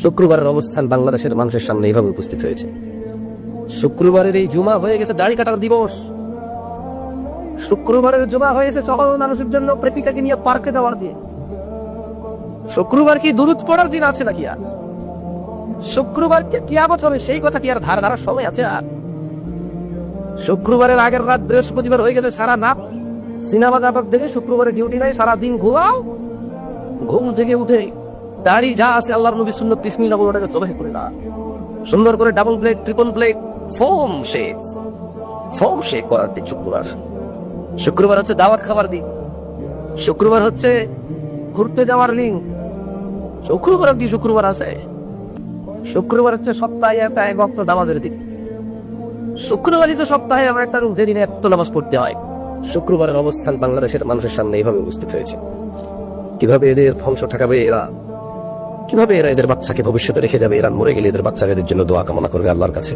শুক্রবারের অবস্থান বাংলাদেশের মানুষের সামনে এইভাবে উপস্থিত হয়েছে। শুক্রবারের এই জুমা হয়ে গেছে দাড়ি কাটার দিবস। শুক্রবারের জুমা হয়েছে সকল মানুষের জন্য প্রেমিকাকে নিয়ে পার্কে যাওয়ার দিন। শুক্রবার কি দুরূদ পড়ার দিন আছে নাকি? আর শুক্রবার কিয়ামত হবে সেই কথা কি আর ধার ধারার সময় আছে? আর শুক্রবারের আগের রাত বৃহস্পতিবার হয়ে গেছে সারা রাত সিনেমা যাবার দেখে শুক্রবারে ডিউটি নাই, সারাদিন ঘুমাও, ঘুম থেকে উঠে দাড়ি যা আছে আল্লাহর নবী সুন্নাত বিসমিল্লাহ বলে ওটাকে জবাই করে না, সুন্দর করে double plate triple plate foam shake করার দিন শুক্রবার। শুক্রবার হচ্ছে দাওয়াত খাবার দিন। শুক্রবার হচ্ছে ঘুরতে যাওয়ার দিন। শুক্রবার কি শুক্রবার আছে? শুক্রবার হচ্ছে সপ্তাহে একটা এক ওয়াক্ত নামাজের দিন। শুক্রবারই তো সপ্তাহে আমার একটা যেদিনে এত নামাজ পড়তে হয়। শুক্রবারের অবস্থান বাংলাদেশের মানুষের সামনে এইভাবে উপস্থিত হয়েছে। কিভাবে এদের ধ্বংস ঠেকাবে এরা, কিভাবে এরা এদের বাচ্চাকে ভবিষ্যতে রেখে যাবে, এরা মরে গেলে এদের বাচ্চারা এদের জন্য দোয়া কামনা করবে আল্লাহর কাছে।